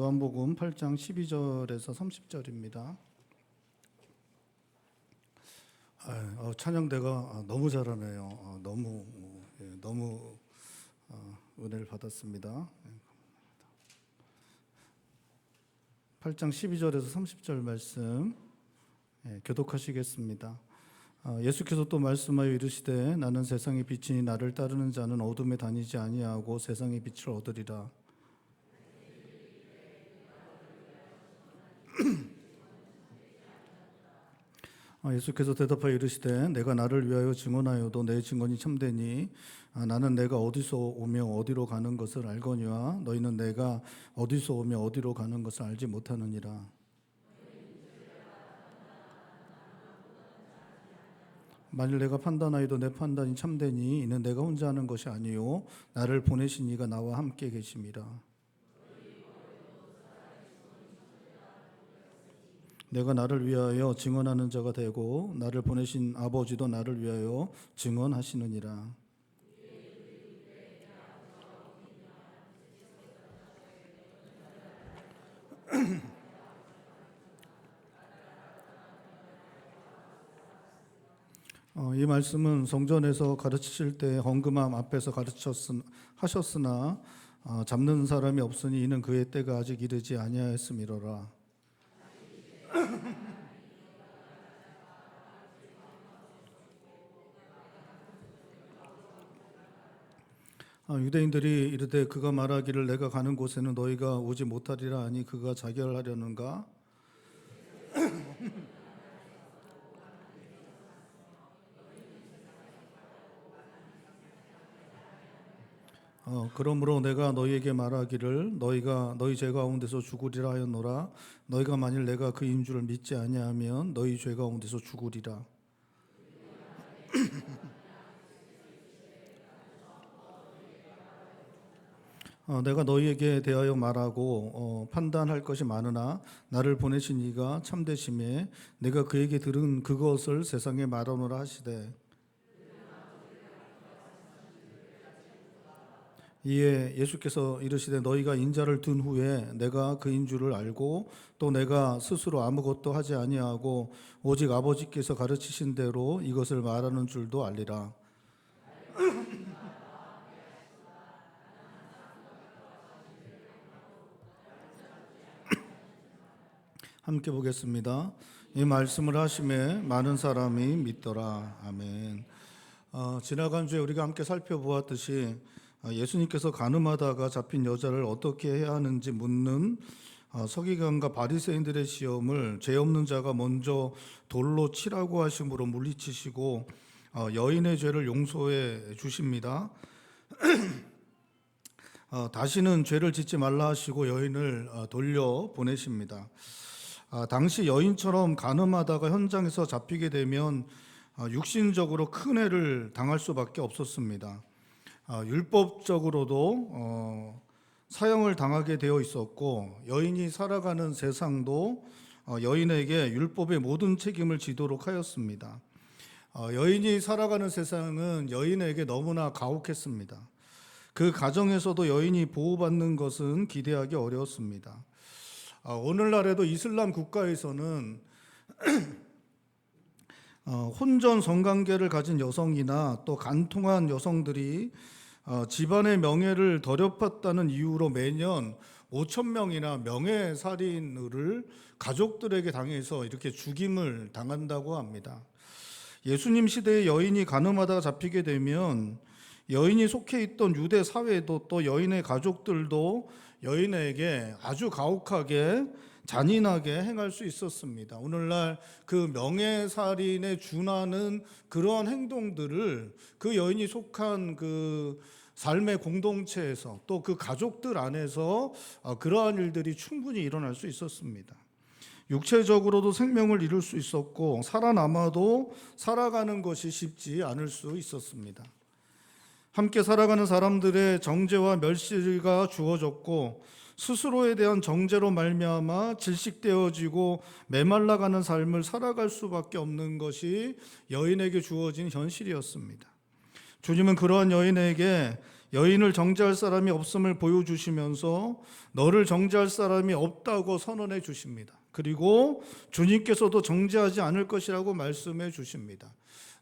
요한복음 8장 12절에서 30절입니다. 찬양대가 너무 잘하네요. 너무 은혜를 받았습니다. 8장 12절에서 30절 말씀 교독하시겠습니다. 예수께서 또 말씀하여 이르시되 나는 세상의 빛이니 나를 따르는 자는 어둠에 다니지 아니하고 세상의 빛을 얻으리라. 예수께서 대답하여 이르시되 내가 나를 위하여 증언하여도 내 증언이 참되니 나는 내가 어디서 오며 어디로 가는 것을 알거니와 너희는 내가 어디서 오며 어디로 가는 것을 알지 못하느니라. 만일 내가 판단하여도 내 판단이 참되니 이는 내가 혼자 하는 것이 아니요 나를 보내신 이가 나와 함께 계심이라. 내가 나를 위하여 증언하는 자가 되고 나를 보내신 아버지도 나를 위하여 증언하시느니라. 이 말씀은 성전에서 가르치실 때 헌금함 앞에서 하셨으나 잡는 사람이 없으니 이는 그의 때가 아직 이르지 아니하였음이로라. 유대인들이 이르되 그가 말하기를 내가 가는 곳에는 너희가 오지 못하리라 하니 그가 자결하려는가? 그러므로 내가 너희에게 말하기를 너희가 너희 죄 가운데서 죽으리라 하였노라. 너희가 만일 내가 그인 줄을 믿지 아니하면 너희 죄 가운데서 죽으리라. 내가 너희에게 대하여 말하고 판단할 것이 많으나 나를 보내신 이가 참되심에 내가 그에게 들은 그것을 세상에 말하노라 하시되 이에 예수께서 이르시되 너희가 인자를 둔 후에 내가 그인 줄을 알고 또 내가 스스로 아무것도 하지 아니하고 오직 아버지께서 가르치신 대로 이것을 말하는 줄도 알리라. 함께 보겠습니다. 이 말씀을 하심에 많은 사람이 믿더라. 아멘. 지나간 주에 우리가 함께 살펴보았듯이 예수님께서 간음하다가 잡힌 여자를 어떻게 해야 하는지 묻는 서기관과 바리새인들의 시험을 죄 없는 자가 먼저 돌로 치라고 하심으로 물리치시고 여인의 죄를 용서해 주십니다. 다시는 죄를 짓지 말라 하시고 여인을 돌려 보내십니다. 당시 여인처럼 간음하다가 현장에서 잡히게 되면 육신적으로 큰 해를 당할 수밖에 없었습니다. 율법적으로도 사형을 당하게 되어 있었고 여인이 살아가는 세상도 여인에게 율법의 모든 책임을 지도록 하였습니다. 여인이 살아가는 세상은 여인에게 너무나 가혹했습니다. 그 가정에서도 여인이 보호받는 것은 기대하기 어려웠습니다. 오늘날에도 이슬람 국가에서는 혼전 성관계를 가진 여성이나 또 간통한 여성들이 집안의 명예를 더럽혔다는 이유로 매년 5,000명이나 명예살인을 가족들에게 당해서 이렇게 죽임을 당한다고 합니다. 예수님 시대의 여인이 간음하다가 잡히게 되면 여인이 속해 있던 유대 사회도 또 여인의 가족들도 여인에게 아주 가혹하게 잔인하게 행할 수 있었습니다. 오늘날 그 명예살인에 준하는 그러한 행동들을 그 여인이 속한 그 삶의 공동체에서 또 그 가족들 안에서 그러한 일들이 충분히 일어날 수 있었습니다. 육체적으로도 생명을 잃을 수 있었고 살아남아도 살아가는 것이 쉽지 않을 수 있었습니다. 함께 살아가는 사람들의 정죄와 멸시가 주어졌고 스스로에 대한 정죄로 말미암아 질식되어지고 메말라가는 삶을 살아갈 수밖에 없는 것이 여인에게 주어진 현실이었습니다. 주님은 그러한 여인에게 여인을 정죄할 사람이 없음을 보여주시면서 너를 정죄할 사람이 없다고 선언해 주십니다. 그리고 주님께서도 정죄하지 않을 것이라고 말씀해 주십니다.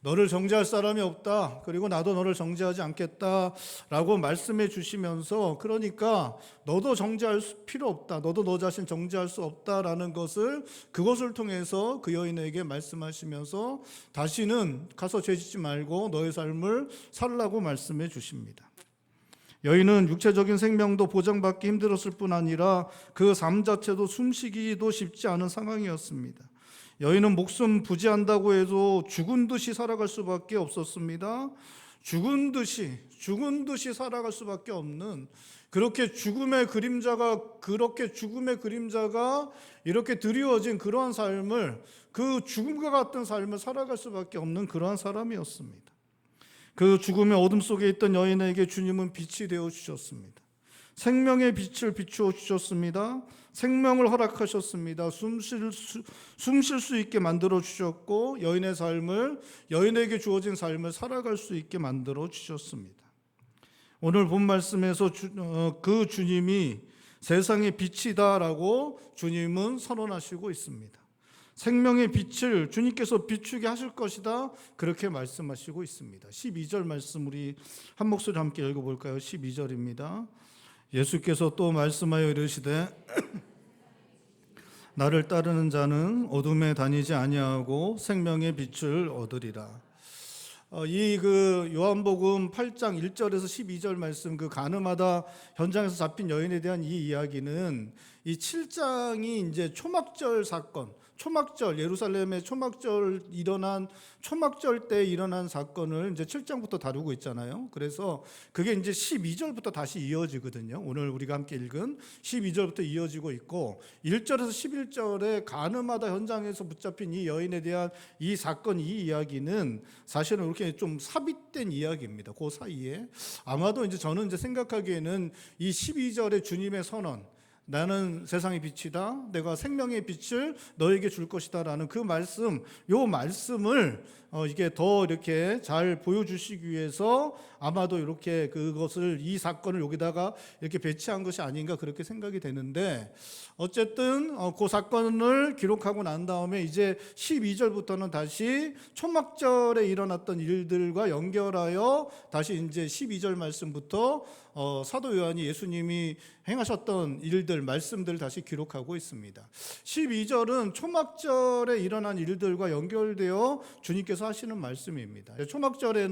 너를 정죄할 사람이 없다. 그리고 나도 너를 정죄하지 않겠다라고 말씀해 주시면서, 그러니까 너도 정죄할 필요 없다. 너도 너 자신 정죄할 수 없다라는 것을, 그것을 통해서 그 여인에게 말씀하시면서 다시는 가서 죄짓지 말고 너의 삶을 살라고 말씀해 주십니다. 여인은 육체적인 생명도 보장받기 힘들었을 뿐 아니라 그 삶 자체도 숨쉬기도 쉽지 않은 상황이었습니다. 여인은 목숨 부지한다고 해도 죽은 듯이 살아갈 수밖에 없었습니다. 죽은 듯이 살아갈 수밖에 없는, 그렇게 죽음의 그림자가 이렇게 드리워진 그러한 삶을, 그 죽음과 같은 삶을 살아갈 수밖에 없는 그러한 사람이었습니다. 그 죽음의 어둠 속에 있던 여인에게 주님은 빛이 되어 주셨습니다. 생명의 빛을 비추어 주셨습니다. 생명을 허락하셨습니다. 숨 쉴 수 있게 만들어 주셨고, 여인에게 주어진 삶을 살아갈 수 있게 만들어 주셨습니다. 오늘 본 말씀에서 그 주님이 세상의 빛이다라고 주님은 선언하시고 있습니다. 생명의 빛을 주님께서 비추게 하실 것이다, 그렇게 말씀하시고 있습니다. 12절 말씀 우리 한 목소리 함께 읽어볼까요? 12절입니다. 예수께서 또 말씀하여 이르시되 나를 따르는 자는 어둠에 다니지 아니하고 생명의 빛을 얻으리라. 이 요한복음 8장 1절에서 12절 말씀, 그 가늠하다 현장에서 잡힌 여인에 대한 이 이야기는 이 7장이 이제 초막절 사건, 예루살렘의 초막절 때 일어난 사건을 이제 7장부터 다루고 있잖아요. 그래서 그게 이제 12절부터 다시 이어지거든요. 오늘 우리가 함께 읽은 12절부터 이어지고 있고, 1절에서 11절에 가늠하다 현장에서 붙잡힌 이 여인에 대한 이 사건, 이 이야기는 사실은 이렇게 좀 삽입된 이야기입니다. 그 사이에 아마도 이제 저는 생각하기에는 이 12절의 주님의 선언, 나는 세상의 빛이다, 내가 생명의 빛을 너에게 줄 것이다 라는 그 말씀, 요 말씀을 이게 더 이렇게 잘 보여주시기 위해서 아마도 이렇게 이 사건을 여기다가 이렇게 배치한 것이 아닌가, 그렇게 생각이 되는데, 어쨌든 그 사건을 기록하고 난 다음에 이제 12절부터는 다시 초막절에 일어났던 일들과 연결하여 다시 이제 12절 말씀부터 사도 요한이 예수님이 행하셨던 일들, 말씀들을 다시 기록하고 있습니다. 12절은 초막절에 일어난 일들과 연결되어 주님께서 하시는 말씀입니다. 초막절을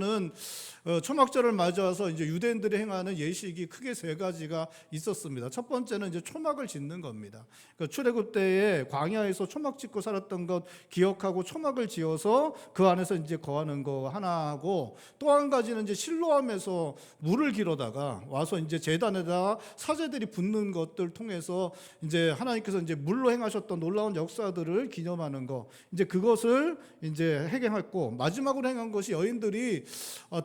맞아서 이제 유대인들이 행하는 예식이 크게 세 가지가 있었습니다. 첫 번째는 이제 초막을 짓는 겁니다. 그러니까 출애굽 때에 광야에서 초막 짓고 살았던 것 기억하고 초막을 지어서 그 안에서 이제 거하는 거 하나 하고, 또 한 가지는 이제 실로암에서 물을 길어다가 와서 이제 제단에다 사제들이 붓는 것들 통해서 이제 하나님께서 이제 물로 행하셨던 놀라운 역사들을 기념하는 거, 이제 그것을 이제 행했고, 마지막으로 행한 것이 여인들이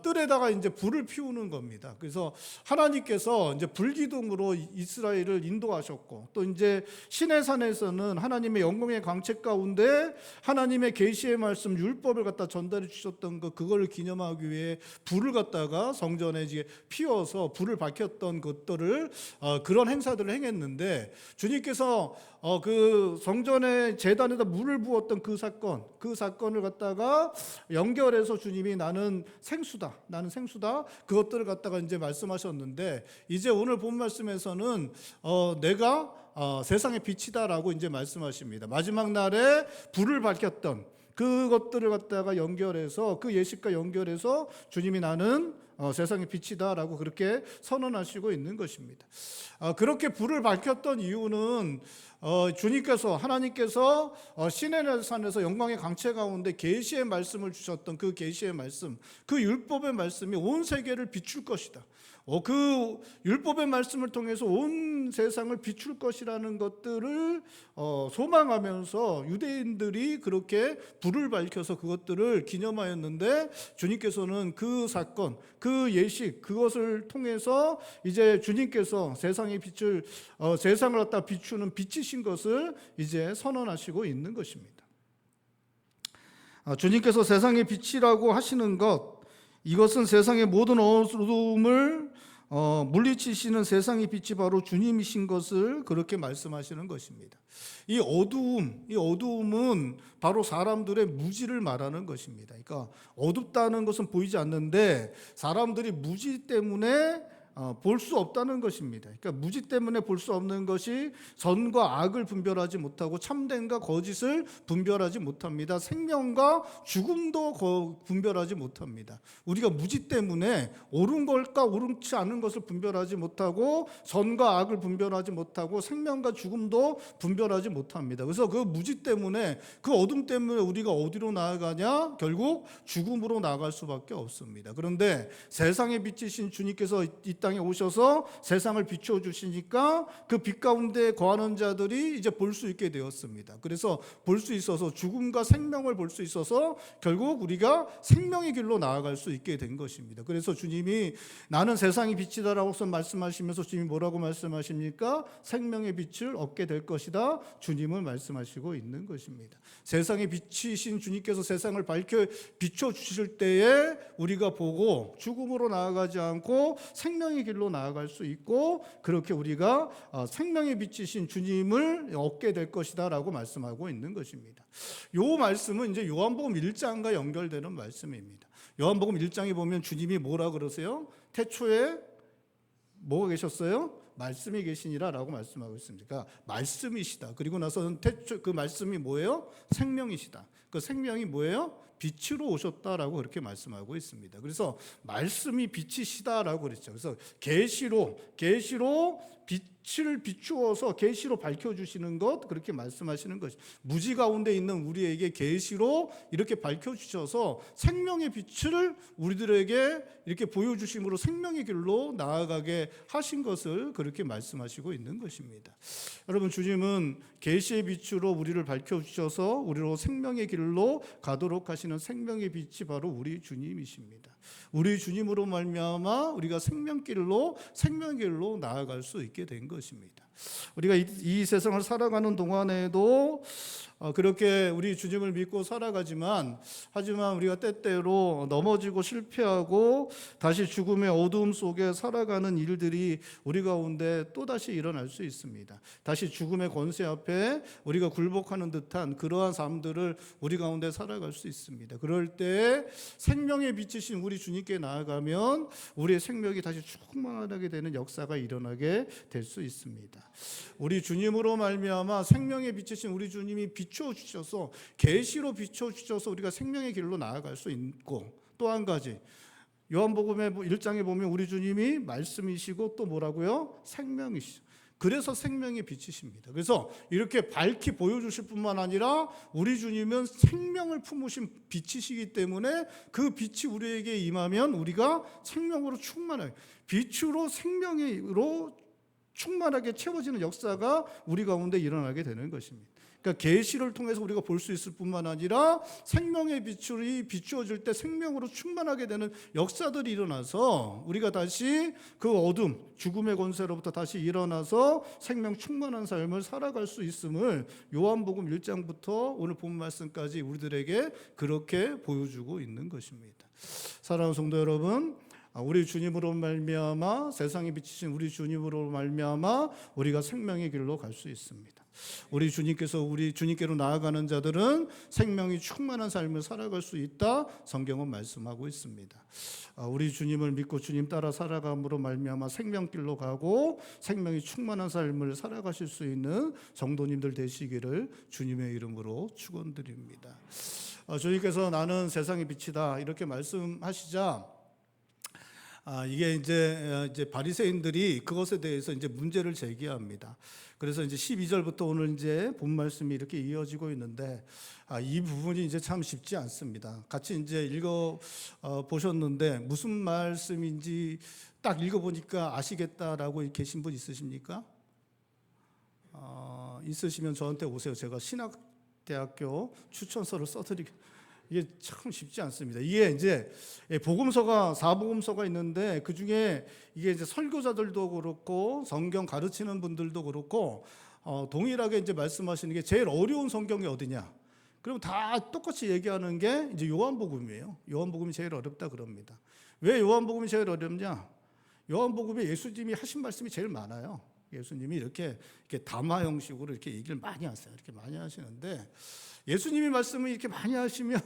뜰에다가 이제 불을 피우는 겁니다. 그래서 하나님께서 이제 불기둥으로 이스라엘을 인도하셨고, 또 이제 시내산에서는 하나님의 영광의 광채 가운데 하나님의 계시의 말씀 율법을 갖다 전달해 주셨던 그거를 기념하기 위해 불을 갖다가 성전에 이제 피워서 불을 밝혔던 것들을 그런 행사들을 행했는데, 주님께서 그 성전의 제단에다 물을 부었던 그 사건을 갖다가 연결해서 주님이 나는 생수다 그것들을 갖다가 이제 말씀하셨는데, 이제 오늘 본 말씀에서는 내가 세상의 빛이다라고 이제 말씀하십니다. 마지막 날에 불을 밝혔던 그것들을 갖다가 연결해서, 그 예식과 연결해서 주님이 나는 세상의 빛이다라고 그렇게 선언하시고 있는 것입니다. 그렇게 불을 밝혔던 이유는 하나님께서 시내산에서 영광의 광채 가운데 계시의 말씀을 주셨던 그 계시의 말씀, 그 율법의 말씀이 온 세계를 비출 것이다. 그 율법의 말씀을 통해서 온 세상을 비출 것이라는 것들을 소망하면서 유대인들이 그렇게 불을 밝혀서 그것들을 기념하였는데, 주님께서는 그 사건, 그 예식, 그것을 통해서 이제 주님께서 세상의 빛을, 세상을 갖다 비추는 빛이신 것을 이제 선언하시고 있는 것입니다. 주님께서 세상의 빛이라고 하시는 것, 이것은 세상의 모든 어둠을 물리치시는 세상의 빛이 바로 주님이신 것을 그렇게 말씀하시는 것입니다. 이 어두움은 바로 사람들의 무지를 말하는 것입니다. 그러니까 어둡다는 것은 보이지 않는데 사람들이 무지 때문에 볼 수 없다는 것입니다. 그러니까 무지 때문에 볼 수 없는 것이 선과 악을 분별하지 못하고 참됨과 거짓을 분별하지 못합니다. 생명과 죽음도 분별하지 못합니다. 우리가 무지 때문에 옳은 것과 옳지 않은 것을 분별하지 못하고 선과 악을 분별하지 못하고 생명과 죽음도 분별하지 못합니다. 그래서 그 무지 때문에, 그 어둠 때문에 우리가 어디로 나아가냐? 결국 죽음으로 나아갈 수밖에 없습니다. 그런데 세상의 빛이신 주님께서 이 땅에 오셔서 세상을 비추어 주시니까 그 빛 가운데 거하는 자들이 이제 볼 수 있게 되었습니다. 그래서 볼 수 있어서 죽음과 생명을 볼 수 있어서 결국 우리가 생명의 길로 나아갈 수 있게 된 것입니다. 그래서 주님이 나는 세상의 빛이다라고 말씀하시면서 주님이 뭐라고 말씀하십니까? 생명의 빛을 얻게 될 것이다. 주님을 말씀하시고 있는 것입니다. 세상의 빛이신 주님께서 세상을 비춰 주실 때에 우리가 보고 죽음으로 나아가지 않고 생명의 길로 나아갈 수 있고, 그렇게 우리가 생명의 빛이신 주님을 얻게 될 것이다 라고 말씀하고 있는 것입니다. 이 말씀은 이제 요한복음 1장과 연결되는 말씀입니다. 요한복음 1장에 보면 주님이 뭐라 그러세요? 태초에 뭐가 계셨어요? 말씀이 계시니라 라고 말씀하고 있습니다. 그러니까 말씀이시다. 그리고 나서는 그 말씀이 뭐예요? 생명이시다. 그 생명이 뭐예요? 빛으로 오셨다라고 그렇게 말씀하고 있습니다. 그래서 말씀이 빛이시다라고 그랬죠. 그래서 계시로 빛을 비추어서 계시로 밝혀주시는 것, 그렇게 말씀하시는 것이, 무지 가운데 있는 우리에게 계시로 이렇게 밝혀주셔서 생명의 빛을 우리들에게 이렇게 보여주심으로 생명의 길로 나아가게 하신 것을 그렇게 말씀하시고 있는 것입니다. 여러분, 주님은 계시의 빛으로 우리를 밝혀주셔서 우리로 생명의 길로 가도록 하시는 생명의 빛이 바로 우리 주님이십니다. 우리 주님으로 말미암아 우리가 생명길로 나아갈 수 있게 된 것입니다. 우리가 이 세상을 살아가는 동안에도 그렇게 우리 주님을 믿고 살아가지만, 하지만 우리가 때때로 넘어지고 실패하고 다시 죽음의 어두움 속에 살아가는 일들이 우리 가운데 또다시 일어날 수 있습니다. 다시 죽음의 권세 앞에 우리가 굴복하는 듯한 그러한 삶들을 우리 가운데 살아갈 수 있습니다. 그럴 때 생명의 빛이신 우리 주님께 나아가면 우리의 생명이 다시 충만하게 되는 역사가 일어나게 될 수 있습니다. 우리 주님으로 말미암아 생명의 빛이신 우리 주님이 비추어 주셔서, 계시로 비추어 주셔서 우리가 생명의 길로 나아갈 수 있고, 또 한 가지 요한복음의 1장에 보면 우리 주님이 말씀이시고 또 뭐라고요? 생명이시죠. 그래서 생명의 빛이십니다. 그래서 이렇게 밝히 보여주실 뿐만 아니라 우리 주님은 생명을 품으신 빛이시기 때문에 그 빛이 우리에게 임하면 우리가 생명으로 충만하게, 빛으로 생명으로 충만하게 채워지는 역사가 우리 가운데 일어나게 되는 것입니다. 그러니까 계시를 통해서 우리가 볼 수 있을 뿐만 아니라 생명의 빛이 비추어질 때 생명으로 충만하게 되는 역사들이 일어나서 우리가 다시 그 어둠, 죽음의 권세로부터 다시 일어나서 생명 충만한 삶을 살아갈 수 있음을 요한복음 1장부터 오늘 본 말씀까지 우리들에게 그렇게 보여주고 있는 것입니다. 사랑하는 성도 여러분, 우리 주님으로 말미암아, 세상에 비치신 우리 주님으로 말미암아 우리가 생명의 길로 갈 수 있습니다. 우리 주님께로 나아가는 자들은 생명이 충만한 삶을 살아갈 수 있다, 성경은 말씀하고 있습니다. 우리 주님을 믿고 주님 따라 살아감으로 말미암아 생명길로 가고 생명이 충만한 삶을 살아가실 수 있는 성도님들 되시기를 주님의 이름으로 축원드립니다. 주님께서 나는 세상의 빛이다 이렇게 말씀하시자, 이게 이제 바리새인들이 그것에 대해서 이제 문제를 제기합니다. 그래서 이제 12절부터 오늘 이제 본 말씀이 이렇게 이어지고 있는데, 이 부분이 이제 참 쉽지 않습니다. 같이 이제 읽어 보셨는데 무슨 말씀인지 딱 읽어 보니까 아시겠다라고 계신 분 있으십니까? 있으시면 저한테 오세요. 제가 신학대학교 추천서를 써드리겠습니다. 이게 참 쉽지 않습니다. 이게 이제 복음서가 4복음서가 있는데 그 중에 이게 이제 설교자들도 그렇고 성경 가르치는 분들도 그렇고 동일하게 이제 말씀하시는 게 제일 어려운 성경이 어디냐? 그럼 다 똑같이 얘기하는 게 이제 요한복음이에요. 요한복음이 제일 어렵다 그럽니다. 왜 요한복음이 제일 어렵냐? 요한복음에 예수님이 하신 말씀이 제일 많아요. 예수님이 이렇게 담화 형식으로 이렇게 얘기를 많이 하세요. 이렇게 많이 하시는데 예수님이 말씀을 이렇게 많이 하시면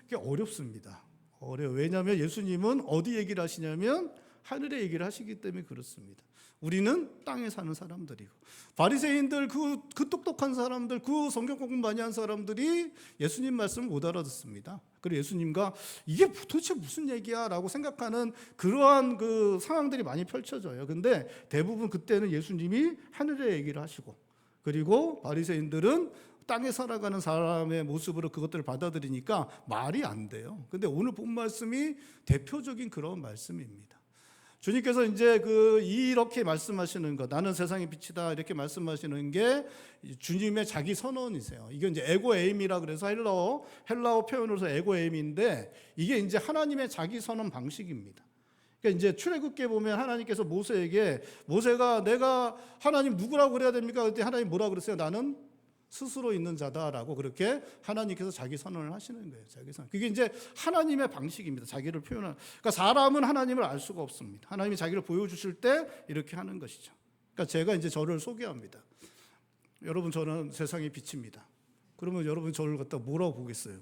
이게 어렵습니다. 어려워요. 왜냐하면 예수님은 어디 얘기를 하시냐면 하늘의 얘기를 하시기 때문에 그렇습니다. 우리는 땅에 사는 사람들이고 바리새인들 그 똑똑한 사람들 그 성경 공부 많이 한 사람들이 예수님 말씀을 못 알아듣습니다. 그리고 예수님과 이게 도대체 무슨 얘기야 라고 생각하는 그러한 그 상황들이 많이 펼쳐져요. 근데 대부분 그때는 예수님이 하늘의 얘기를 하시고 그리고 바리새인들은 땅에 살아가는 사람의 모습으로 그것들을 받아들이니까 말이 안 돼요. 근데 오늘 본 말씀이 대표적인 그런 말씀입니다. 주님께서 이제 이렇게 말씀하시는 것, 나는 세상의 빛이다 이렇게 말씀하시는 게 주님의 자기 선언이세요. 이게 이제 에고에임이라 그래서 헬라어 표현으로서 에고에임인데 이게 이제 하나님의 자기 선언 방식입니다. 그러니까 이제 출애굽기에 보면 하나님께서 모세가 내가 하나님 누구라고 그래야 됩니까? 그때 하나님 뭐라 그랬어요? 나는 스스로 있는 자다라고 그렇게 하나님께서 자기 선언을 하시는 거예요. 자기 선언. 그게 이제 하나님의 방식입니다. 자기를 표현하는. 그러니까 사람은 하나님을 알 수가 없습니다. 하나님이 자기를 보여주실 때 이렇게 하는 것이죠. 그러니까 제가 이제 저를 소개합니다. 여러분 저는 세상의 빛입니다. 그러면 여러분 저를 갖다 뭐라고 보겠어요?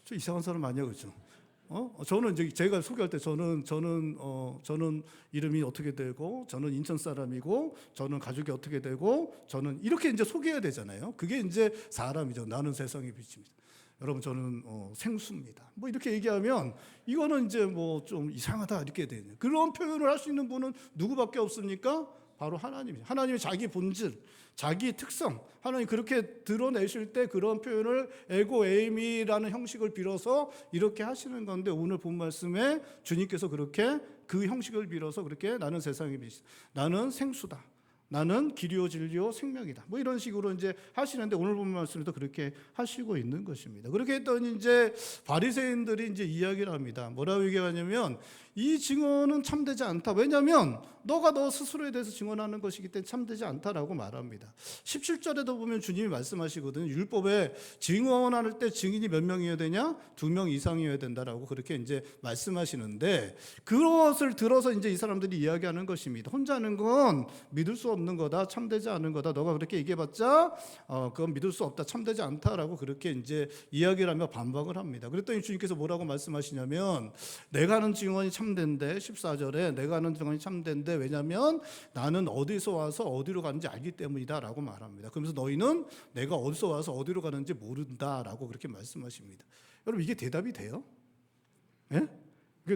저 이상한 사람 아니야, 그렇죠? 저는 이제 제가 소개할 때 저는 이름이 어떻게 되고 저는 인천 사람이고 저는 가족이 어떻게 되고 저는 이렇게 이제 소개해야 되잖아요. 그게 이제 사람이죠. 나는 세상의 빛입니다. 여러분 저는 생수입니다. 뭐 이렇게 얘기하면 이거는 이제 뭐 좀 이상하다 이렇게 되는 그런 표현을 할 수 있는 분은 누구밖에 없습니까? 바로 하나님이죠. 하나님의 자기 본질, 자기 특성, 하나님 그렇게 드러내실 때 그런 표현을 에고에임이라는 형식을 빌어서 이렇게 하시는 건데 오늘 본 말씀에 주님께서 그렇게 그 형식을 빌어서 그렇게 나는 세상의 빛이다. 나는 생수다. 나는 길이요 진리요 생명이다. 뭐 이런 식으로 이제 하시는데 오늘 본 말씀에도 그렇게 하시고 있는 것입니다. 그렇게 했더니 이제 바리새인들이 이제 이야기를 합니다. 뭐라고 얘기하냐면 이 증언은 참되지 않다. 왜냐하면 너가 너 스스로에 대해서 증언하는 것이기 때문에 참되지 않다라고 말합니다. 17절에도 보면 주님이 말씀하시거든요. 율법에 증언할 때 증인이 몇 명이어야 되냐? 2명 이상이어야 된다라고 그렇게 이제 말씀하시는데 그것을 들어서 이제 이 사람들이 이야기하는 것입니다. 혼자 하는 건 믿을 수 없는 거다. 참되지 않은 거다. 너가 그렇게 얘기해봤자 그건 믿을 수 없다. 참되지 않다라고 그렇게 이제 이야기를 하며 반박을 합니다. 그랬더니 주님께서 뭐라고 말씀하시냐면 내가 하는 증언이 참된데 14절에 내가 하는 증언이 참된데 왜냐하면 나는 어디서 와서 어디로 가는지 알기 때문이다 라고 말합니다. 그러면서 너희는 내가 어디서 와서 어디로 가는지 모른다라고 그렇게 말씀하십니다. 여러분 이게 대답이 돼요? 예?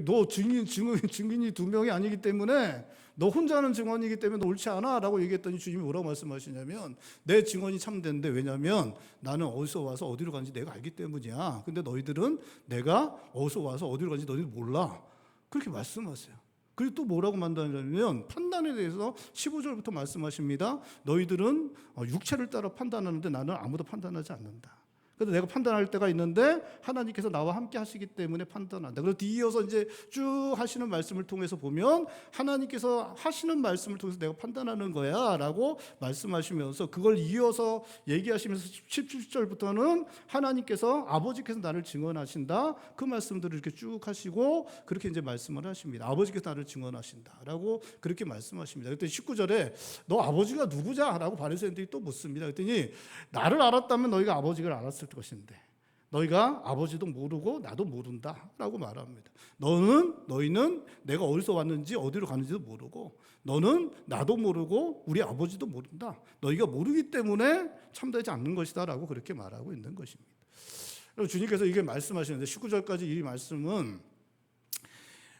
너 증인이 2명이 아니기 때문에 너 혼자 하는 증언이기 때문에 너 옳지 않아 라고 얘기했더니 주님이 뭐라고 말씀하시냐면 내 증언이 참된데 왜냐하면 나는 어디서 와서 어디로 가는지 내가 알기 때문이야. 근데 너희들은 내가 어디서 와서 어디로 가는지 너희들 몰라. 그렇게 말씀하세요. 그리고 또 뭐라고 만나냐면 판단에 대해서 15절부터 말씀하십니다. 너희들은 육체를 따라 판단하는데 나는 아무도 판단하지 않는다. 그래서 내가 판단할 때가 있는데 하나님께서 나와 함께 하시기 때문에 판단한다. 그리고 뒤이어서 이제 쭉 하시는 말씀을 통해서 보면 하나님께서 하시는 말씀을 통해서 내가 판단하는 거야 라고 말씀하시면서 그걸 이어서 얘기하시면서 17절부터는 하나님께서 아버지께서 나를 증언하신다. 그 말씀들을 이렇게 쭉 하시고 그렇게 이제 말씀을 하십니다. 아버지께서 나를 증언하신다 라고 그렇게 말씀하십니다. 그랬더니 19절에 너 아버지가 누구냐 라고 바리새인들이 또 묻습니다. 그랬더니 나를 알았다면 너희가 아버지를 알았을 것인데 너희가 아버지도 모르고 나도 모른다라고 말합니다. 너희는 내가 어디서 왔는지 어디로 가는지도 모르고 너는 나도 모르고 우리 아버지도 모른다. 너희가 모르기 때문에 참되지 않는 것이다라고 그렇게 말하고 있는 것입니다. 주님께서 이게 말씀하시는데 19절까지 이 말씀은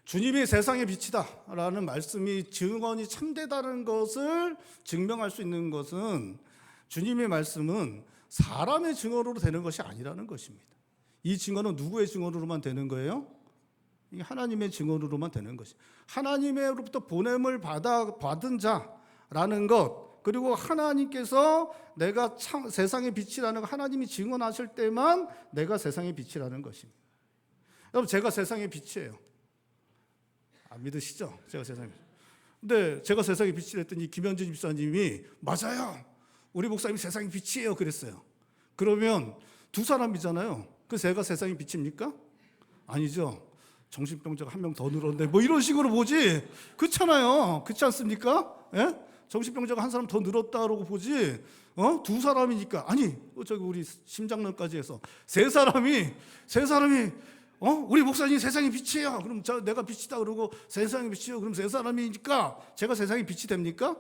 주님이 세상의 빛이다라는 말씀이 증언이 참되다는 것을 증명할 수 있는 것은 주님의 말씀은 사람의 증언으로 되는 것이 아니라는 것입니다. 이 증언은 누구의 증언으로만 되는 거예요? 하나님의 증언으로만 되는 것이. 하나님으로부터 보냄을 받은 자라는 것, 그리고 하나님께서 내가 세상의 빛이라는 거 하나님이 증언하실 때만 내가 세상의 빛이라는 것입니다. 여러분 제가 세상의 빛이에요. 안 믿으시죠? 제가 세상의 빛. 근데 제가 세상의 빛이랬더니 김현준 집사님이 맞아요. 우리 목사님이 세상의 빛이에요 그랬어요. 그러면 두 사람이잖아요. 그 제가 세상의 빛입니까? 아니죠. 정신병자가 한 명 더 늘었는데 뭐 이런 식으로 보지. 그렇잖아요. 그렇지 않습니까? 예? 정신병자가 한 사람 더 늘었다라고 보지. 두 사람이니까 아니 저기 우리 심장론까지 해서 세 사람이 우리 목사님 세상의 빛이에요. 그럼 내가 빛이다 그러고 세상의 빛이요. 그럼 세 사람이니까 제가 세상의 빛이 됩니까?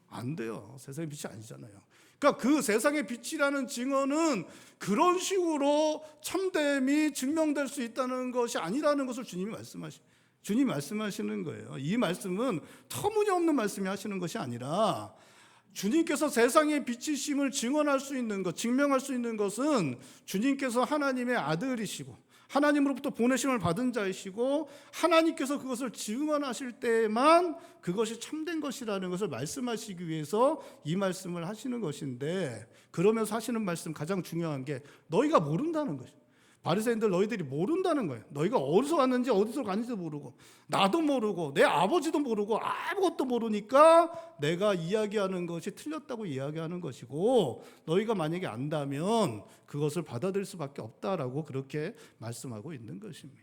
안 돼요. 세상의 빛이 아니잖아요. 그러니까 그 세상의 빛이라는 증언은 그런 식으로 참됨이 증명될 수 있다는 것이 아니라는 것을 주님이 말씀하시는 거예요. 이 말씀은 터무니없는 말씀이 하시는 것이 아니라 주님께서 세상의 빛이심을 증언할 수 있는 것, 증명할 수 있는 것은 주님께서 하나님의 아들이시고 하나님으로부터 보내심을 받은 자이시고 하나님께서 그것을 증언하실 때만 그것이 참된 것이라는 것을 말씀하시기 위해서 이 말씀을 하시는 것인데, 그러면서 하시는 말씀 가장 중요한 게 너희가 모른다는 것이에요. 바리새인들 너희들이 모른다는 거예요. 너희가 어디서 왔는지 어디서 가는지도 모르고 나도 모르고 내 아버지도 모르고 아무것도 모르니까 내가 이야기하는 것이 틀렸다고 이야기하는 것이고, 너희가 만약에 안다면 그것을 받아들일 수밖에 없다라고 그렇게 말씀하고 있는 것입니다.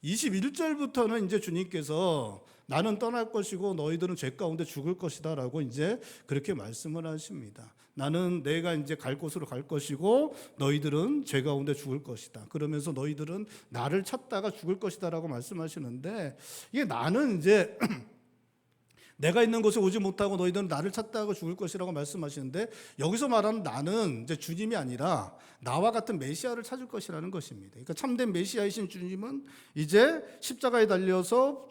21절부터는 이제 주님께서 나는 떠날 것이고 너희들은 죄 가운데 죽을 것이다 라고 이제 그렇게 말씀을 하십니다. 나는 내가 이제 갈 곳으로 갈 것이고 너희들은 죄 가운데 죽을 것이다. 그러면서 너희들은 나를 찾다가 죽을 것이다 라고 말씀하시는데, 이게 나는 이제 내가 있는 곳에 오지 못하고 너희들은 나를 찾다가 죽을 것이라고 말씀하시는데, 여기서 말하는 나는 이제 주님이 아니라 나와 같은 메시아를 찾을 것이라는 것입니다. 그러니까 참된 메시아이신 주님은 이제 십자가에 달려서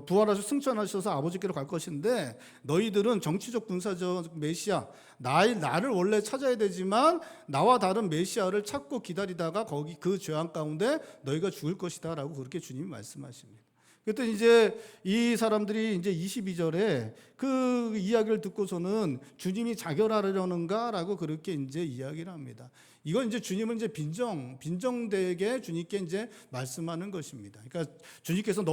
부활하셔서 승천하셔서 아버지께로 갈 것인데, 너희들은 정치적 군사적 메시아 나를 원래 찾아야 되지만 나와 다른 메시아를 찾고 기다리다가 거기 그 죄악 가운데 너희가 죽을 것이다라고 그렇게 주님이 말씀하십니다. 그때 이제 이 사람들이 이제 22절에 그 이야기를 듣고서는 주님이 자결하려는가라고 그렇게 이제 이야기를 합니다. 이건 이제 주님은 이제 빈정되게 주님께 이제 말씀하는 것입니다. 그러니까 주님께서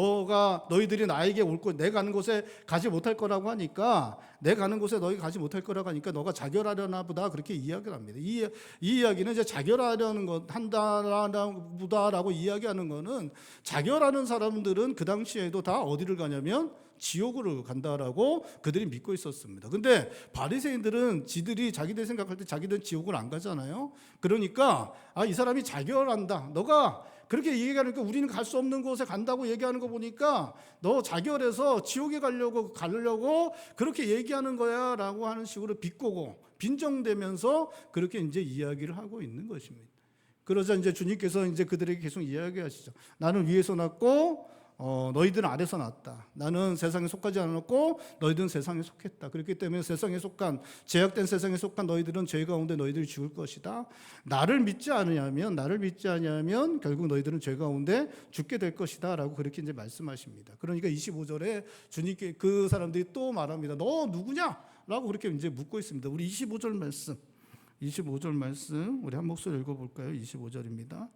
너희들이 나에게 올 곳, 내 가는 곳에 가지 못할 거라고 하니까, 내 가는 곳에 너희 가지 못할 거라고 하니까 너가 자결하려나 보다 그렇게 이야기를 합니다. 이 이야기는 이제 자결하려는 것 한다보다라고 이야기하는 거는, 자결하는 사람들은 그 당시에도 다 어디를 가냐면 지옥으로 간다라고 그들이 믿고 있었습니다. 근데 바리새인들은 자기들 생각할 때 자기들은 지옥을 안 가잖아요. 그러니까 이 사람이 자결한다, 너가 그렇게 얘기하니까 우리는 갈 수 없는 곳에 간다고 얘기하는 거 보니까 너 자결해서 지옥에 가려고 그렇게 얘기하는 거야 라고 하는 식으로 비꼬고 빈정대면서 그렇게 이제 이야기를 하고 있는 것입니다. 그러자 이제 주님께서 이제 그들에게 계속 이야기하시죠. 나는 위에서 났고 너희들은 아래서 났다. 나는 세상에 속하지 않았고 너희들은 세상에 속했다. 그렇기 때문에 세상에 속한, 제약된 세상에 속한 너희들은 죄 가운데 너희들이 죽을 것이다. 나를 믿지 않으면 결국 너희들은 죄 가운데 죽게 될 것이다 라고 그렇게 이제 말씀하십니다. 그러니까 25절에 주님께 그 사람들이 또 말합니다. 너 누구냐? 라고 그렇게 이제 묻고 있습니다. 우리 25절 말씀 우리 한 목소리 읽어볼까요? 25절입니다.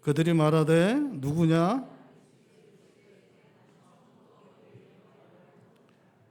그들이 말하되 누구냐?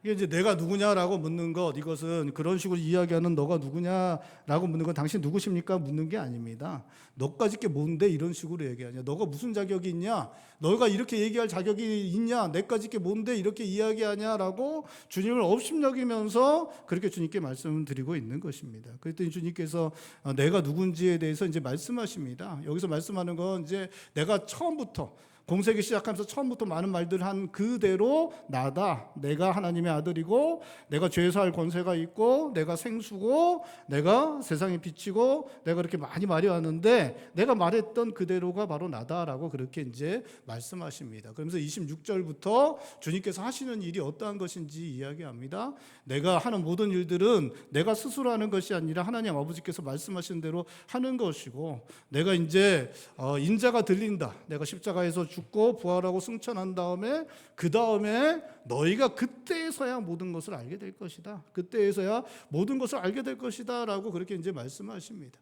이게 이제 내가 누구냐라고 묻는 것, 이것은 그런 식으로 이야기하는 너가 누구냐라고 묻는 건 당신 누구십니까? 묻는 게 아닙니다. 너까짓 게 뭔데 이런 식으로 얘기하냐? 너가 무슨 자격이 있냐? 너가 이렇게 얘기할 자격이 있냐? 내까짓 게 뭔데 이렇게 이야기하냐라고 주님을 업신여기면서 그렇게 주님께 말씀을 드리고 있는 것입니다. 그랬더니 주님께서 내가 누군지에 대해서 이제 말씀하십니다. 여기서 말씀하는 건 이제 내가 처음부터 공세기 시작하면서 처음부터 많은 말들 한 그대로 나다. 내가 하나님의 아들이고 내가 죄사할 권세가 있고 내가 생수고 내가 세상의 빛이고 내가 그렇게 많이 말이 왔는데 내가 말했던 그대로가 바로 나다라고 그렇게 이제 말씀하십니다. 그러면서 26절부터 주님께서 하시는 일이 어떠한 것인지 이야기합니다. 내가 하는 모든 일들은 내가 스스로 하는 것이 아니라 하나님 아버지께서 말씀하신 대로 하는 것이고, 내가 이제 인자가 들린다. 내가 십자가에서 죽고 부활하고 승천한 다음에 그 다음에 너희가 그때에서야 모든 것을 알게 될 것이다. 그때에서야 모든 것을 알게 될 것이다 라고 그렇게 이제 말씀하십니다.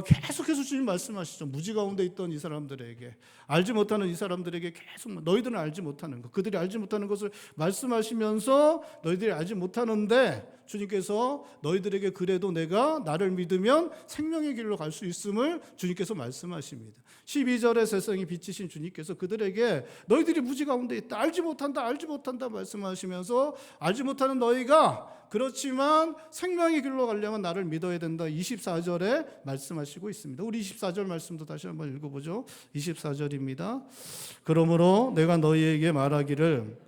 계속해서 주님 말씀하시죠. 무지 가운데 있던 이 사람들에게, 알지 못하는 이 사람들에게 계속 너희들은 알지 못하는 것, 그들이 알지 못하는 것을 말씀하시면서 너희들이 알지 못하는데 주님께서 너희들에게 그래도 내가 나를 믿으면 생명의 길로 갈 수 있음을 주님께서 말씀하십니다. 12절에 세상의 빛이신 주님께서 그들에게 너희들이 무지 가운데 있다, 알지 못한다 말씀하시면서 알지 못하는 너희가 그렇지만 생명의 길로 가려면 나를 믿어야 된다, 24절에 말씀하시고 있습니다. 우리 24절 말씀도 다시 한번 읽어보죠. 24절입니다. 그러므로 내가 너희에게 말하기를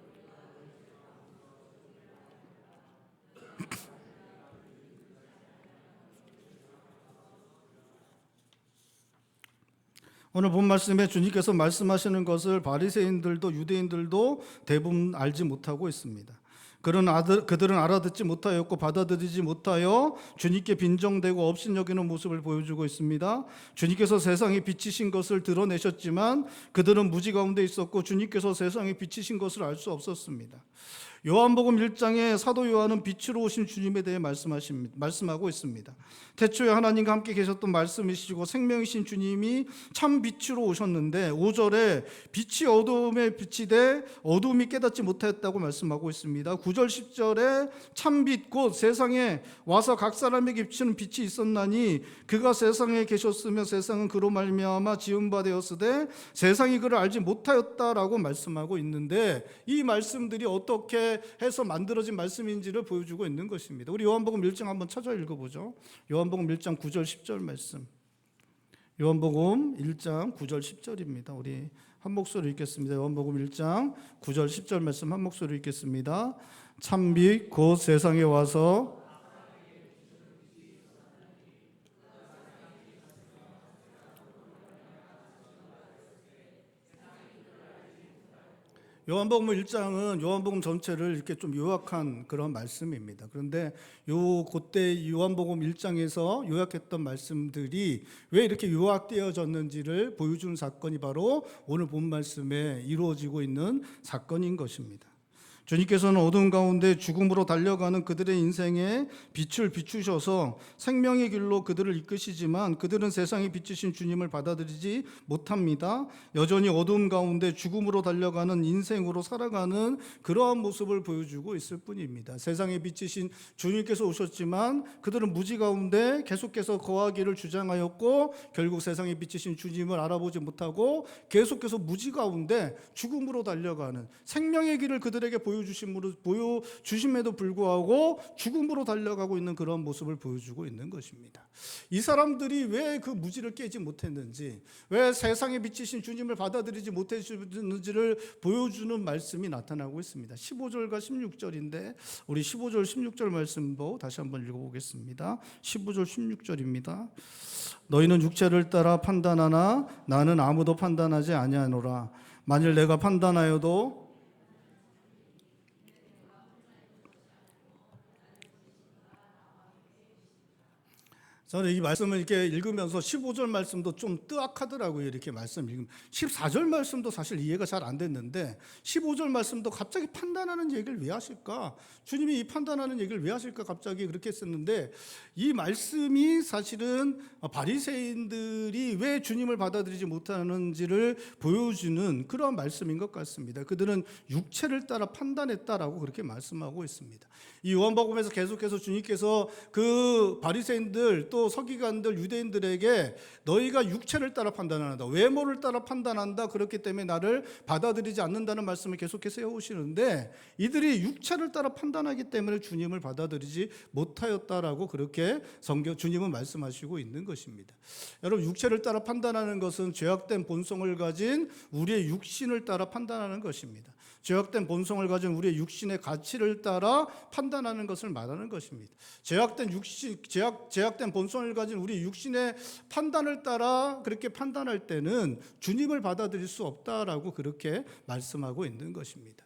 오늘 본 말씀에 주님께서 말씀하시는 것을 바리새인들도 유대인들도 대부분 알지 못하고 있습니다. 그들은 알아듣지 못하였고 받아들이지 못하여 주님께 빈정대고 업신여기는 모습을 보여주고 있습니다. 주님께서 세상에 비치신 것을 드러내셨지만 그들은 무지 가운데 있었고 주님께서 세상에 비치신 것을 알 수 없었습니다. 요한복음 1장에 사도 요한은 빛으로 오신 주님에 대해 말씀하고 있습니다. 태초에 하나님과 함께 계셨던 말씀이시고 생명이신 주님이 참 빛으로 오셨는데 5절에 빛이 어두움에 빛이 돼 어두움이 깨닫지 못하였다고 말씀하고 있습니다. 9절 10절에 참빛 곧 세상에 와서 각 사람에게 비추는 빛이 있었나니 그가 세상에 계셨으며 세상은 그로 말미암아 지은 바 되었으되 세상이 그를 알지 못하였다라고 말씀하고 있는데 이 말씀들이 어떻게 해서 만들어진 말씀인지를 보여주고 있는 것입니다. 우리 요한복음 1장 한번 찾아 읽어보죠. 요한복음 1장 9절 10절 말씀. 요한복음 1장 9절 10절입니다. 우리 한 목소리 읽겠습니다. 요한복음 1장 9절 10절 말씀 한 목소리 읽겠습니다. 참빛 곧 세상에 와서 요한복음 1장은 요한복음 전체를 이렇게 좀 요약한 그런 말씀입니다. 그런데 그때 요한복음 1장에서 요약했던 말씀들이 왜 이렇게 요약되어졌는지를 보여주는 사건이 바로 오늘 본 말씀에 이루어지고 있는 사건인 것입니다. 주님께서는 어두운 가운데 죽음으로 달려가는 그들의 인생에 빛을 비추셔서 생명의 길로 그들을 이끄시지만 그들은 세상에 비추신 주님을 받아들이지 못합니다. 여전히 어두운 가운데 죽음으로 달려가는 인생으로 살아가는 그러한 모습을 보여주고 있을 뿐입니다. 세상에 비추신 주님께서 오셨지만 그들은 무지 가운데 계속해서 거하기를 주장하였고 결국 세상에 비추신 주님을 알아보지 못하고 계속해서 무지 가운데 죽음으로 달려가는 생명의 길을 그들에게 보여주심에도 불구하고 죽음으로 달려가고 있는 그런 모습을 보여주고 있는 것입니다. 이 사람들이 왜 그 무지를 깨지 못했는지, 왜 세상에 비치신 주님을 받아들이지 못했는지를 보여주는 말씀이 나타나고 있습니다. 15절과 16절인데 우리 15절 16절 말씀도 다시 한번 읽어보겠습니다. 15절 16절입니다. 너희는 육체를 따라 판단하나 나는 아무도 판단하지 아니하노라. 만일 내가 판단하여도 저는 이 말씀을 이렇게 읽으면서 15절 말씀도 좀 뜨악하더라고요. 이렇게 말씀 읽으면 14절 말씀도 사실 이해가 잘 안 됐는데 15절 말씀도 갑자기 판단하는 얘기를 왜 하실까? 주님이 이 판단하는 얘기를 왜 하실까? 갑자기 그렇게 했었는데 이 말씀이 사실은 바리새인들이 왜 주님을 받아들이지 못하는지를 보여주는 그런 말씀인 것 같습니다. 그들은 육체를 따라 판단했다라고 그렇게 말씀하고 있습니다. 이 요한복음에서 계속해서 주님께서 그 바리새인들 또 서기관들 유대인들에게 너희가 육체를 따라 판단한다, 외모를 따라 판단한다, 그렇기 때문에 나를 받아들이지 않는다는 말씀을 계속해서 해오시는데 이들이 육체를 따라 판단하기 때문에 주님을 받아들이지 못하였다라고 그렇게 주님은 말씀하시고 있는 것입니다. 여러분, 육체를 따라 판단하는 것은 죄악된 본성을 가진 우리의 육신을 따라 판단하는 것입니다. 죄악된 본성을 가진 우리의 육신의 가치를 따라 판단하는 것을 말하는 것입니다. 죄악된 본성을 가진 우리 육신의 판단을 따라 그렇게 판단할 때는 주님을 받아들일 수 없다라고 그렇게 말씀하고 있는 것입니다.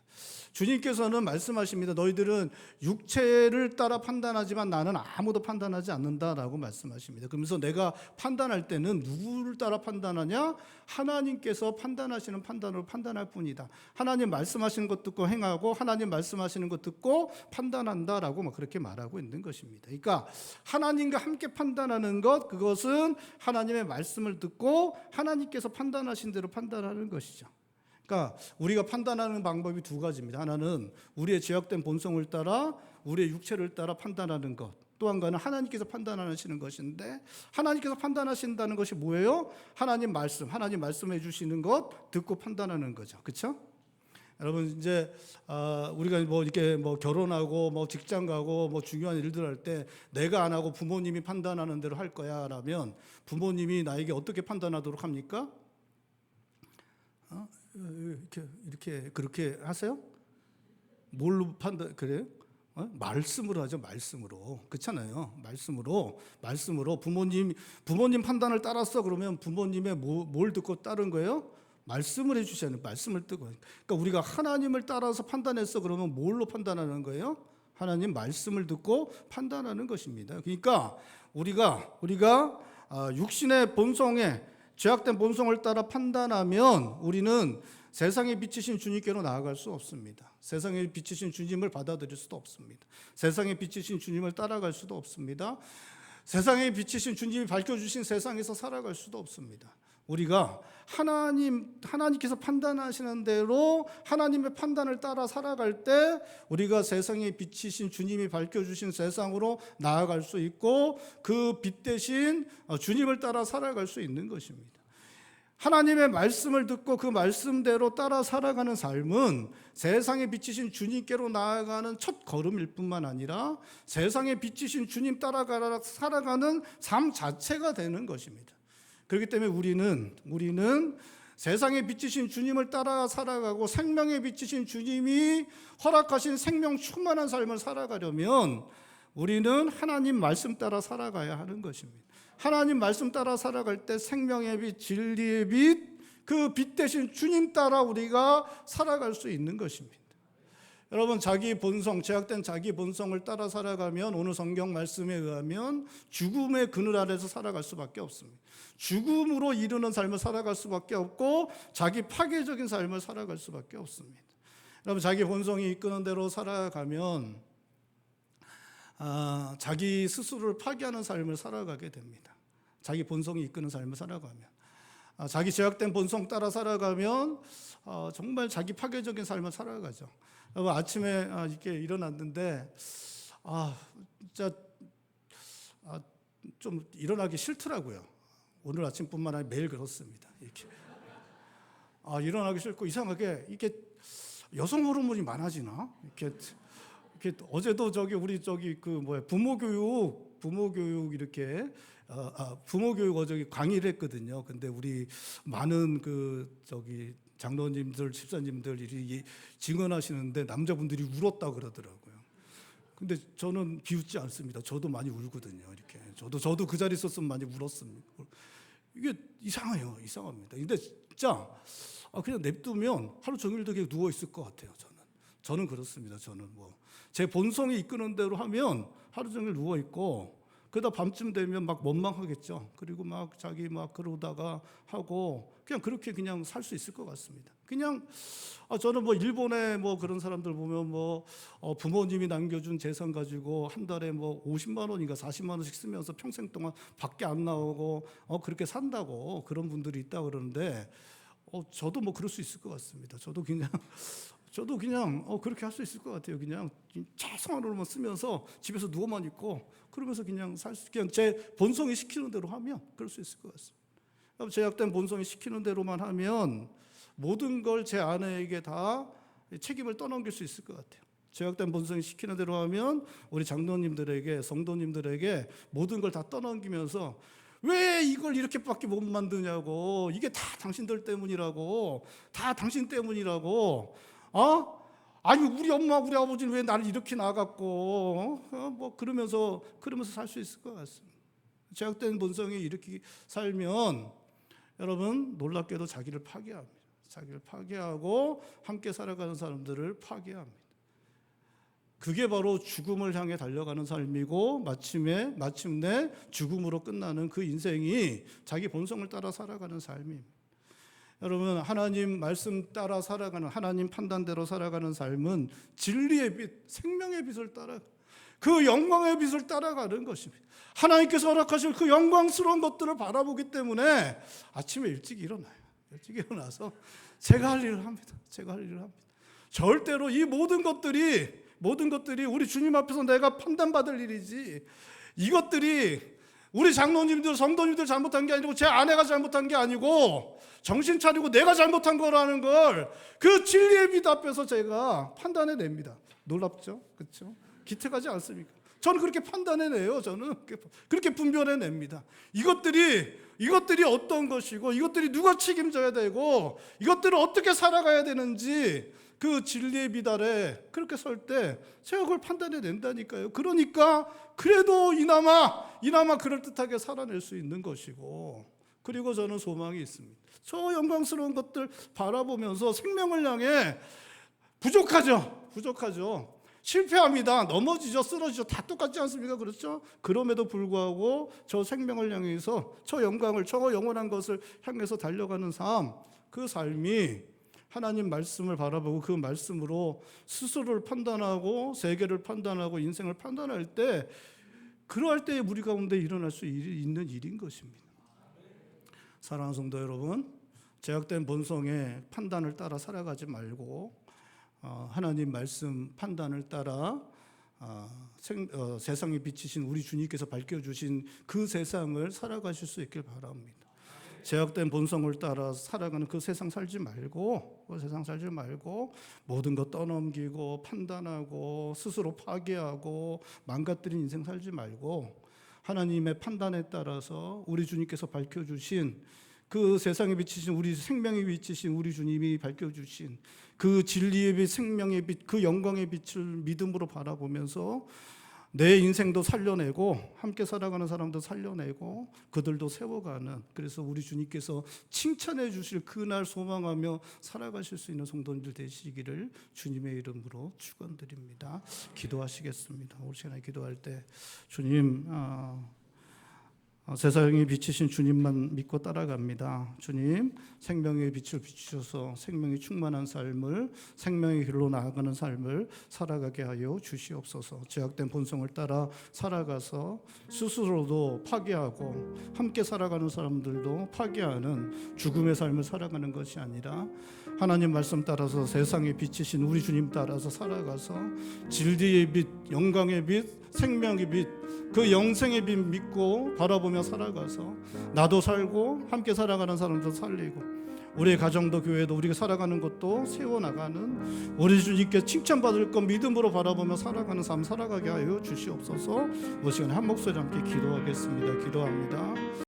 주님께서는 말씀하십니다. 너희들은 육체를 따라 판단하지만 나는 아무도 판단하지 않는다라고 말씀하십니다. 그러면서 내가 판단할 때는 누구를 따라 판단하냐? 하나님께서 판단하시는 판단으로 판단할 뿐이다. 하나님 말씀하시는 것 듣고 행하고 하나님 말씀하시는 것 듣고 판단한다라고 막 그렇게 말하고 있는 것입니다. 그러니까 하나님과 함께 판단하는 것, 그것은 하나님의 말씀을 듣고 하나님께서 판단하신 대로 판단하는 것이죠. 그러니까 우리가 판단하는 방법이 두 가지입니다. 하나는 우리의 죄악된 본성을 따라 우리의 육체를 따라 판단하는 것. 또 한 가지는 하나님께서 판단하시는 것인데, 하나님께서 판단하신다는 것이 뭐예요? 하나님 말씀해 주시는 것 듣고 판단하는 거죠. 그렇죠? 여러분 이제 우리가 뭐 이렇게 뭐 결혼하고 뭐 직장 가고 뭐 중요한 일들 할 때 내가 안 하고 부모님이 판단하는 대로 할 거야라면 부모님이 나에게 어떻게 판단하도록 합니까? 이렇게 그렇게 하세요? 뭘로 판단 그래요? 말씀으로 하죠. 말씀으로. 그렇잖아요. 말씀으로 부모님 판단을 따랐어 그러면 부모님의 뭘 듣고 따른 거예요? 말씀을 해주셔야 돼요. 말씀을 듣고. 그러니까 우리가 하나님을 따라서 판단했어 그러면 뭘로 판단하는 거예요? 하나님 말씀을 듣고 판단하는 것입니다. 그러니까 우리가 육신의 본성에 죄악된 본성을 따라 판단하면 우리는 세상에 비치신 주님께로 나아갈 수 없습니다. 세상에 비치신 주님을 받아들일 수도 없습니다. 세상에 비치신 주님을 따라갈 수도 없습니다. 세상에 비치신 주님이 밝혀주신 세상에서 살아갈 수도 없습니다. 우리가 하나님께서 판단하시는 대로 하나님의 판단을 따라 살아갈 때 우리가 세상에 비치신 주님이 밝혀주신 세상으로 나아갈 수 있고 그 빛 대신 주님을 따라 살아갈 수 있는 것입니다. 하나님의 말씀을 듣고 그 말씀대로 따라 살아가는 삶은 세상에 비치신 주님께로 나아가는 첫 걸음일 뿐만 아니라 세상에 비치신 주님 따라 살아가는 삶 자체가 되는 것입니다. 그렇기 때문에 우리는 세상에 비치신 주님을 따라 살아가고 생명에 비치신 주님이 허락하신 생명 충만한 삶을 살아가려면 우리는 하나님 말씀 따라 살아가야 하는 것입니다. 하나님 말씀 따라 살아갈 때 생명의 빛, 진리의 빛, 그 빛 대신 주님 따라 우리가 살아갈 수 있는 것입니다. 여러분 자기 본성, 죄악된 자기 본성을 따라 살아가면 오늘 성경 말씀에 의하면 죽음의 그늘 아래서 살아갈 수밖에 없습니다. 죽음으로 이르는 삶을 살아갈 수밖에 없고 자기 파괴적인 삶을 살아갈 수밖에 없습니다. 여러분 자기 본성이 이끄는 대로 살아가면 자기 스스로를 파괴하는 삶을 살아가게 됩니다. 자기 본성이 이끄는 삶을 살아가면 자기 죄악된 본성 따라 살아가면 정말 자기 파괴적인 삶을 살아가죠. 여러분 아침에 이렇게 일어났는데 진짜 좀 일어나기 싫더라고요. 오늘 아침뿐만 아니라 매일 그렇습니다. 이렇게 일어나기 싫고 이상하게 이렇게 여성 호르몬이 많아지나 이렇게 어제도 우리 부모교육 이렇게 부모교육 어제 강의를 했거든요. 근데 우리 많은 장로님들, 집사님들이 증언하시는데 남자분들이 울었다 그러더라고요. 근데 저는 비웃지 않습니다. 저도 많이 울거든요. 이렇게 저도 그 자리에 있었으면 많이 울었습니다. 이게 이상합니다. 근데 진짜 그냥 냅두면 하루 종일도 그냥 누워 있을 것 같아요. 저는 그렇습니다. 저는 제 본성이 이끄는 대로 하면 하루 종일 누워 있고 그러다 밤쯤 되면 막 원망하겠죠. 그리고 막 자기 막 그러다가 하고 그렇게 그냥 살 수 있을 것 같습니다. 그냥 저는 일본에 그런 사람들 보면 부모님이 남겨준 재산 가지고 한 달에 50만 원인가 40만 원씩 쓰면서 평생 동안 밖에 안 나오고 그렇게 산다고 그런 분들이 있다 그러는데 저도 그럴 수 있을 것 같습니다. 저도 그냥 그렇게 할 수 있을 것 같아요. 그냥 최소한 원만 쓰면서 집에서 누워만 있고 그러면서 그냥 제 본성이 시키는 대로 하면 그럴 수 있을 것 같습니다. 죄악된 본성이 시키는 대로만 하면 모든 걸 제 아내에게 다 책임을 떠넘길 수 있을 것 같아요. 죄악된 본성이 시키는 대로 하면 우리 장로님들에게 성도님들에게 모든 걸 다 떠넘기면서 왜 이걸 이렇게밖에 못 만드냐고, 이게 다 당신들 때문이라고, 다 당신 때문이라고, 아니 우리 엄마 우리 아버지는 왜 나를 이렇게 낳아갖고 그러면서 살 수 있을 것 같습니다. 죄악된 본성이 이렇게 살면 여러분 놀랍게도 자기를 파괴합니다. 자기를 파괴하고 함께 살아가는 사람들을 파괴합니다. 그게 바로 죽음을 향해 달려가는 삶이고 마침내 죽음으로 끝나는 그 인생이 자기 본성을 따라 살아가는 삶입니다. 여러분, 하나님 말씀 따라 살아가는, 하나님 판단대로 살아가는 삶은 진리의 빛, 생명의 빛을 따라, 그 영광의 빛을 따라가는 것입니다. 하나님께서 허락하실 그 영광스러운 것들을 바라보기 때문에 아침에 일찍 일어나요. 일찍 일어나서 제가 할 일을 합니다. 절대로 이 모든 것들이 우리 주님 앞에서 내가 판단받을 일이지, 이것들이 우리 장로님들, 성도님들 잘못한 게 아니고 제 아내가 잘못한 게 아니고 정신 차리고 내가 잘못한 거라는 걸 그 진리의 빛 앞에서 제가 판단해냅니다. 놀랍죠? 그렇죠? 기특하지 않습니까? 저는 그렇게 판단해내요. 저는 그렇게 분별해냅니다. 이것들이 어떤 것이고, 이것들이 누가 책임져야 되고, 이것들을 어떻게 살아가야 되는지 그 진리의 빛 아래 그렇게 설 때 제가 그걸 판단해낸다니까요. 그러니까 그래도 이나마 그럴듯하게 살아낼 수 있는 것이고, 그리고 저는 소망이 있습니다. 저 영광스러운 것들 바라보면서 생명을 향해 부족하죠. 실패합니다. 넘어지죠. 쓰러지죠. 다 똑같지 않습니까? 그렇죠? 그럼에도 불구하고 저 생명을 향해서 저 영광을, 저 영원한 것을 향해서 달려가는 삶, 그 삶이 하나님 말씀을 바라보고 그 말씀으로 스스로를 판단하고 세계를 판단하고 인생을 판단할 때, 그러할 때 우리 가운데 일어날 수 있는 일인 것입니다. 사랑하는 성도 여러분, 제약된 본성의 판단을 따라 살아가지 말고 하나님 말씀 판단을 따라 세상에 비치신 우리 주님께서 밝혀주신 그 세상을 살아가실 수 있길 바랍니다. 제약된 본성을 따라 살아가는 그 세상 살지 말고 모든 것 떠넘기고 판단하고 스스로 파괴하고 망가뜨린 인생 살지 말고 하나님의 판단에 따라서 우리 주님께서 밝혀주신 그 세상에 비치신 우리 생명에 비치신 우리 주님이 밝혀주신 그 진리의 빛, 생명의 빛, 그 영광의 빛을 믿음으로 바라보면서 내 인생도 살려내고 함께 살아가는 사람도 살려내고 그들도 세워가는, 그래서 우리 주님께서 칭찬해 주실 그날 소망하며 살아가실 수 있는 성도님들 되시기를 주님의 이름으로 축원드립니다. 기도하시겠습니다. 우리 시간에 기도할 때 주님, 세상에 비치신 주님만 믿고 따라갑니다. 주님, 생명의 빛을 비추셔서 생명이 충만한 삶을, 생명의 길로 나아가는 삶을 살아가게 하여 주시옵소서. 제약된 본성을 따라 살아가서 스스로도 파괴하고 함께 살아가는 사람들도 파괴하는 죽음의 삶을 살아가는 것이 아니라 하나님 말씀 따라서 세상에 비치신 우리 주님 따라서 살아가서 진리의 빛, 영광의 빛, 생명의 빛, 그 영생의 빛 믿고 바라보며 살아가서 나도 살고 함께 살아가는 사람도 살리고 우리의 가정도 교회도 우리가 살아가는 것도 세워나가는 우리 주님께 칭찬받을 것 믿음으로 바라보며 살아가는 삶 살아가게 하여 주시옵소서. 이 시간에 한 목소리 함께 기도하겠습니다. 기도합니다.